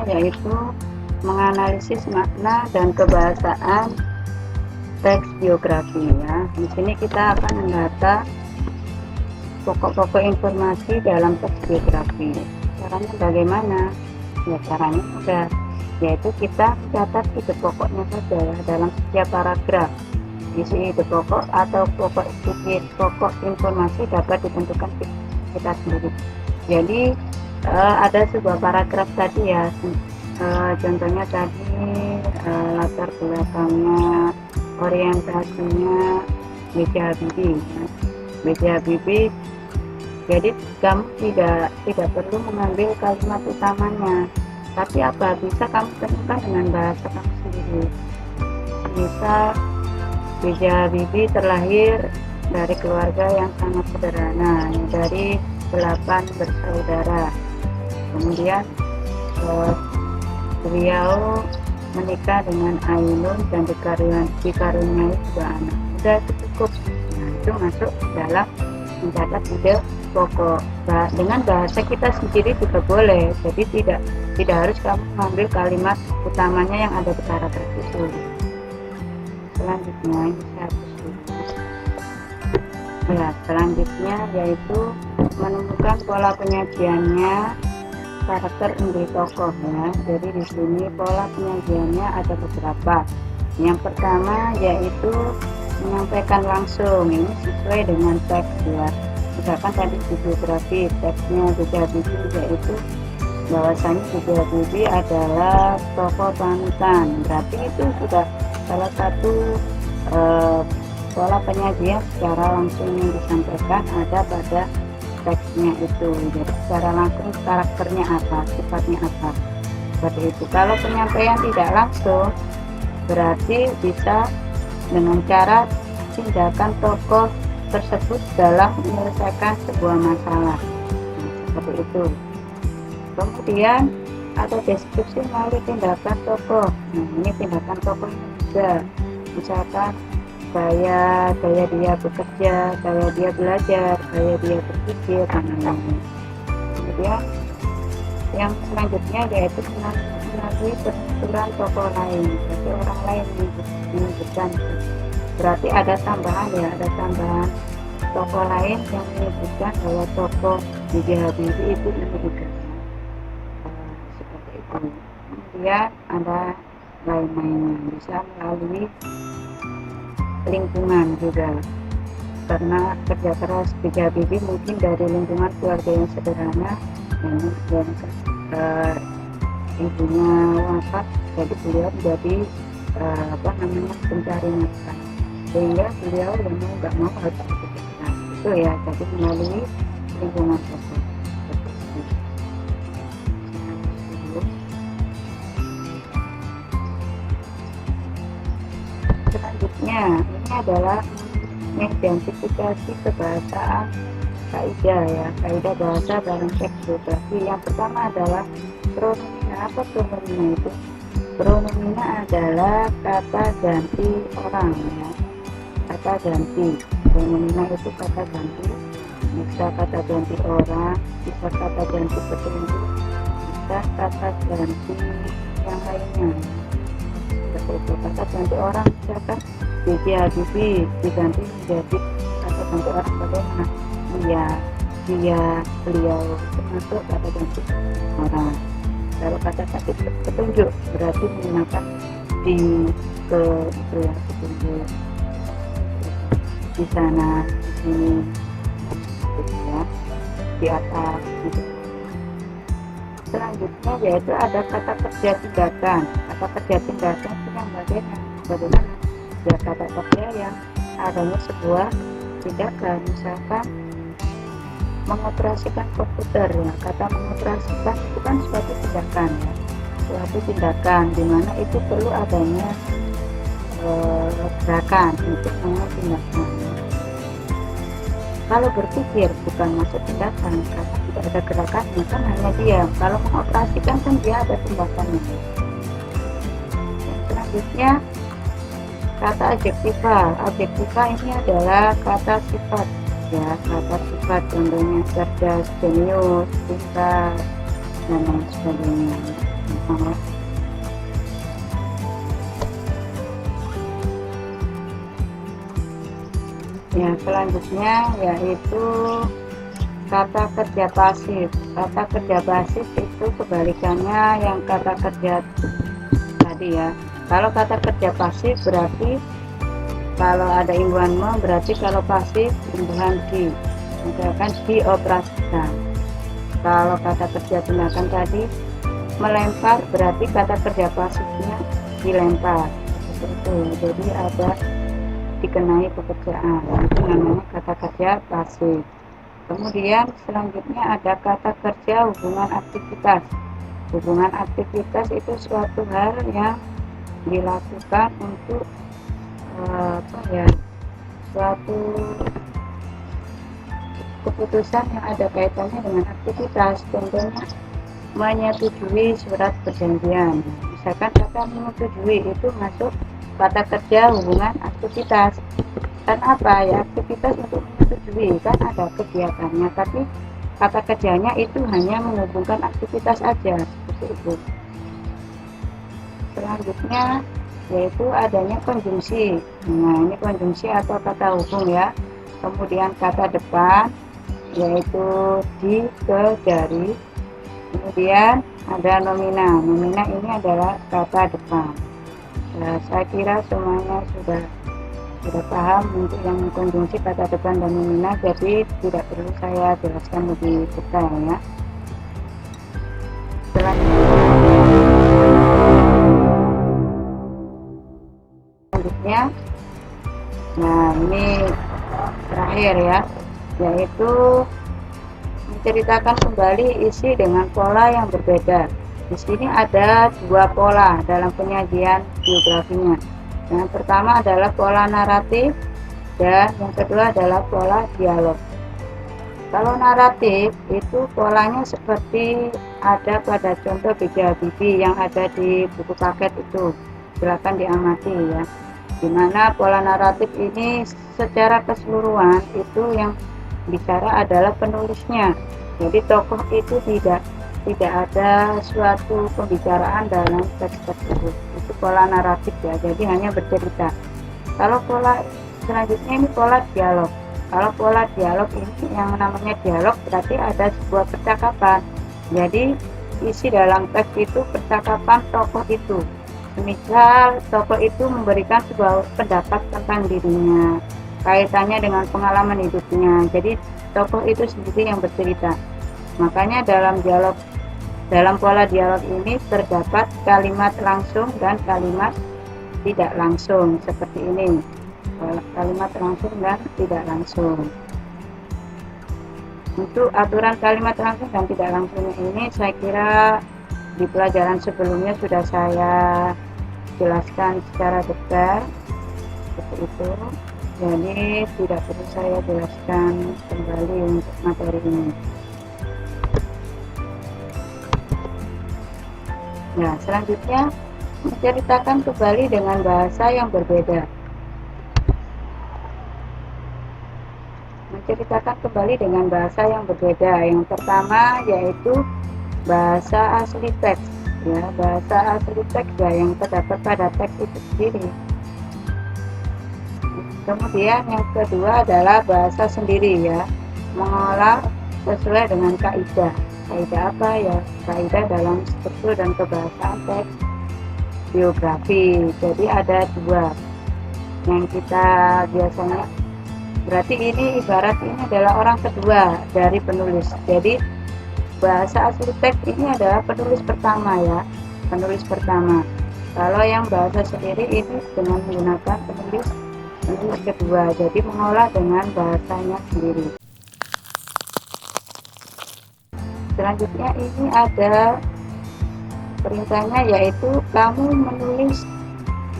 yaitu menganalisis makna dan kebahasaan teks biografi ya. Di sini kita akan mendata pokok-pokok informasi dalam teks biografi. Caranya bagaimana? Ya, caranya mudah, yaitu kita mencatat ide pokoknya saja ya, dalam setiap paragraf. Isi ide pokok atau pokok informasi dapat ditentukan kita sendiri. Jadi ada sebuah paragraf tadi ya, contohnya tadi latar belakangnya, orientasinya B.J. Habibie. B.J. Habibie. Jadi kamu tidak perlu mengambil kalimat utamanya, tapi apa bisa kamu tentukan dengan bahasa kamu sendiri. Misal B.J. Habibie terlahir dari keluarga yang sangat sederhana, dari 8 bersaudara. Kemudian beliau menikah dengan Ainun dan dikaruniai 2 anak. Sudah cukup. Nah, itu masuk dalam mencatat ide pokok. Dengan bahasa kita sendiri juga boleh. Jadi tidak harus kamu mengambil kalimat utamanya yang ada di paragraf itu. Selanjutnya ini saya hapus. Ya, selanjutnya yaitu menemukan pola penyajiannya karakter inti tokoh ya. Jadi di sini pola penyajiannya ada beberapa. Yang pertama yaitu menyampaikan langsung, ini sesuai dengan teks ya. Misalkan tadi di biografi teksnya B.J. Habibie, yaitu bahwasanya B.J. Habibie adalah tokoh panutan. Berarti itu sudah salah satu pola penyajian secara langsung yang disampaikan ada pada teksnya itu. Jadi secara langsung karakternya apa, sifatnya apa, seperti itu. Kalau penyampaian tidak langsung, berarti bisa dengan cara tindakan tokoh tersebut dalam menyelesaikan sebuah masalah. Seperti itu. Kemudian ada deskripsi melalui tindakan tokoh. Nah, ini tindakan tokoh juga. Misalkan gaya dia bekerja, gaya dia belajar, gaya dia berpikir, dan lain-lain. Kemudian yang selanjutnya yaitu melalui penuturan tokoh lain, jadi orang lain menyebutkan. Berarti ada tambahan ya, ada tambahan tokoh lain yang menyebutkan bahwa tokoh B.J. Habibie itu menyebutkan seperti itu. Kemudian ada lain-lainnya, bisa melalui lingkungan juga, karena kerja keras B.J. Habibie mungkin dari lingkungan keluarga yang sederhana, yang ibunya wafat, jadi beliau menjadi pencari nafkah, sehingga beliau yang mau nggak mau harus bekerja. Itu ya, jadi melalui lingkungan sosial. Selanjutnya ini adalah mengidentifikasi kebahasaan kaidah ya, kaidah bahasa dalam teks biografi. Yang pertama adalah pronomina. Apa pronomina itu? Pronomina adalah kata ganti orang ya, kata ganti. Pronomina itu kata ganti, bisa kata ganti orang, bisa kata ganti petunjuk, bisa kata ganti yang lainnya. Seperti kata ganti orang, misalkan B.J. Habibie diganti menjadi kata ganti orang bagaimana? Beliau termasuk kata ganti orang. Kalau kata ganti petunjuk berarti menggunakan di ke itu ya, petunjuk di sana, di sini, gitu ya, di atas gitu. Selanjutnya yaitu ada kata kerja tindakan. Kata kerja tindakan itu yang bagaimana? Ya, kata kerja yang adanya sebuah tindakan, misalkan mengoperasikan komputer ya. Kata mengoperasikan itu kan suatu tindakan ya, suatu tindakan dimana itu perlu adanya gerakan untuk tindakan. Kalau berpikir bukan masuk tindakan, karena tidak ada gerakannya kan hanya diam. Kalau mengoperasikan kan dia ada tindakannya. Selanjutnya kata adjektiva. Adjektiva ini adalah kata sifat ya, kata sifat, contohnya cerdas, jenius, pintar, dan lain sebagainya. Ya, selanjutnya yaitu kata kerja pasif. Kata kerja pasif itu kebalikannya yang kata kerja tadi ya. Kalau kata kerja pasif berarti kalau ada imbuhan me, berarti kalau pasif imbuhan di, misalkan dioperasikan. Kalau kata kerja tindakan tadi melempar, berarti kata kerja pasifnya dilempar, seperti itu. Jadi ada dikenai pekerjaan, itu namanya kata kerja pasif. Kemudian selanjutnya ada kata kerja hubungan aktivitas. Hubungan aktivitas itu suatu hal yang dilakukan untuk suatu keputusan yang ada kaitannya dengan aktivitas. Contohnya menyetujui surat perjanjian. Misalkan kata menyetujui itu masuk kata kerja hubungan aktivitas. Dan apa ya, aktivitas untuk menyetujui kan ada kegiatannya, tapi kata kerjanya itu hanya menghubungkan aktivitas aja, seperti itu. Selanjutnya yaitu adanya konjungsi. Nah, ini konjungsi atau kata hubung ya. Kemudian kata depan yaitu di, ke, dari. Kemudian ada nomina. Nomina ini adalah kata depan. Nah, saya kira semuanya sudah paham untuk yang konjungsi kata depan dan nomina, jadi tidak perlu saya jelaskan lebih detail ya. Selanjutnya, nah ini terakhir ya, yaitu menceritakan kembali isi dengan pola yang berbeda. Di sini ada dua pola dalam penyajian biografinya. Yang pertama adalah pola naratif dan yang kedua adalah pola dialog. Kalau naratif itu polanya seperti ada pada contoh B.J. Habibie yang ada di buku paket itu, silakan diamati ya. Dimana pola naratif ini secara keseluruhan itu yang bicara adalah penulisnya. Jadi tokoh itu tidak ada suatu pembicaraan dalam teks tersebut. Itu pola naratif ya, jadi hanya bercerita. Kalau pola selanjutnya ini pola dialog. Kalau pola dialog ini yang namanya dialog berarti ada sebuah percakapan. Jadi isi dalam teks itu percakapan tokoh itu. Misal tokoh itu memberikan sebuah pendapat tentang dirinya, kaitannya dengan pengalaman hidupnya. Jadi tokoh itu sendiri yang bercerita. Makanya dalam pola dialog ini terdapat kalimat langsung dan kalimat tidak langsung, seperti ini. Kalimat langsung dan tidak langsung. Untuk aturan kalimat langsung dan tidak langsung ini saya kira di pelajaran sebelumnya sudah saya jelaskan secara detail, seperti itu. Jadi tidak perlu saya jelaskan kembali untuk materi ini. Nah, selanjutnya menceritakan kembali dengan bahasa yang berbeda. Menceritakan kembali dengan bahasa yang berbeda. Yang pertama yaitu bahasa asli teks. Ya, bahasa asli teks ya yang terdapat pada teks itu sendiri. Kemudian yang kedua adalah bahasa sendiri ya, mengolah sesuai dengan kaidah. Kaidah apa ya? Kaidah dalam struktur dan kebahasaan teks biografi. Jadi ada dua yang kita biasanya, berarti ini ibarat ini adalah orang kedua dari penulis. Jadi bahasa asli teks ini adalah penulis pertama ya, penulis pertama. Kalau yang bahasa sendiri ini dengan menggunakan penulis kedua, jadi mengolah dengan bahasanya sendiri. Selanjutnya ini ada perintahnya yaitu kamu menulis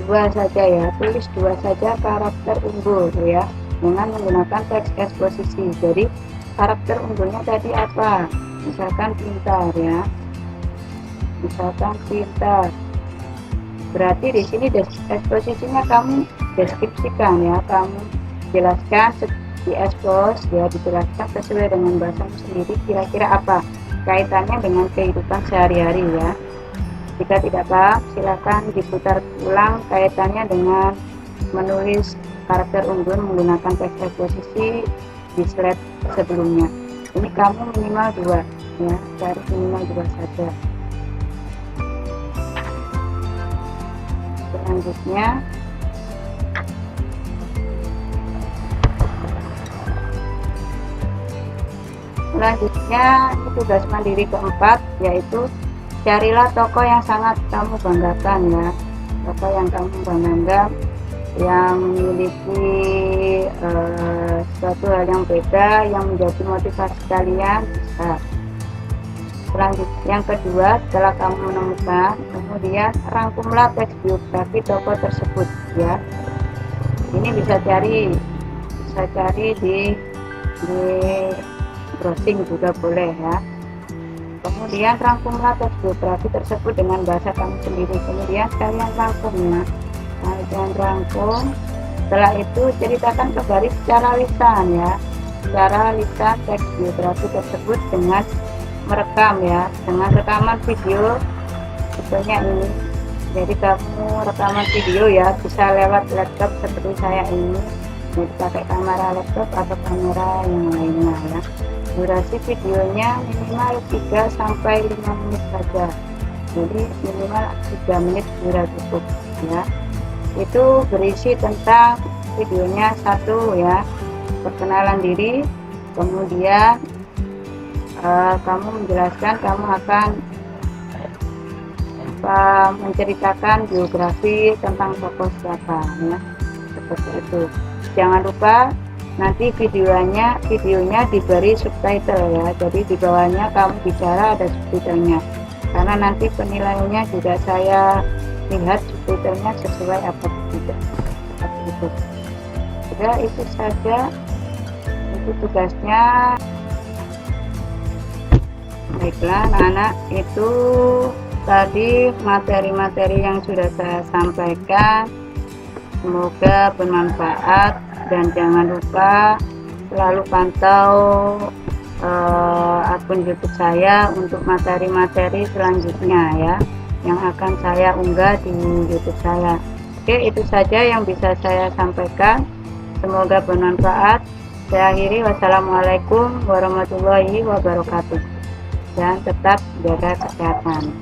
dua saja ya, tulis dua saja karakter unggul ya dengan menggunakan teks eksposisi. Jadi karakter unggulnya tadi apa? Misalkan pintar ya, misalkan pintar. Berarti di sini eksposisinya kamu deskripsikan ya, kamu jelaskan di expose ya, dijelaskan sesuai dengan bahasamu sendiri kira-kira apa kaitannya dengan kehidupan sehari-hari ya. Jika tidak paham, silakan diputar ulang kaitannya dengan menulis karakter unggun menggunakan teks eksposisi di slide sebelumnya. Ini kamu minimal 2 ya, cari minimal 2 saja. Selanjutnya ini tugas mandiri keempat, yaitu carilah tokoh yang sangat kamu banggakan ya, tokoh yang kamu banggakan yang memiliki suatu hal yang beda yang menjadi motivasi kalian bisa. Selanjutnya yang kedua, setelah kamu menemukan, kemudian rangkumlah teks biografi tokoh tersebut ya. Ini bisa cari di browsing juga boleh ya. Kemudian rangkumlah teks biografi tersebut dengan bahasa kamu sendiri. Kemudian kalian rangkumnya. Nah, kalian rangkum. Setelah itu ceritakan kembali secara lisan ya. Secara lisan teks biografi tersebut dengan merekam ya, dengan rekaman video sepertinya ini. Jadi kamu rekaman video ya, bisa lewat laptop seperti saya ini. Jadi pakai kamera laptop atau kamera yang lainnya ya. Durasi videonya minimal 3 sampai 5 menit saja. Jadi minimal 3 menit sudah cukup ya. Itu berisi tentang videonya satu ya, perkenalan diri, kemudian kamu menjelaskan kamu akan menceritakan biografi tentang tokoh siapa ya, seperti itu. Jangan lupa nanti videonya diberi subtitle ya, jadi di bawahnya kamu bicara ada subtitlenya, karena nanti penilaiannya juga saya lihat subtitlenya sesuai apa tidak, seperti itu. Sudah, itu saja, itu tugasnya. Baiklah anak-anak, itu tadi materi-materi yang sudah saya sampaikan, semoga bermanfaat. Dan jangan lupa selalu pantau akun YouTube saya untuk materi-materi selanjutnya ya, yang akan saya unggah di YouTube saya. Oke, itu saja yang bisa saya sampaikan, semoga bermanfaat. Saya akhiri, wassalamualaikum warahmatullahi wabarakatuh, dan tetap jaga kesehatan.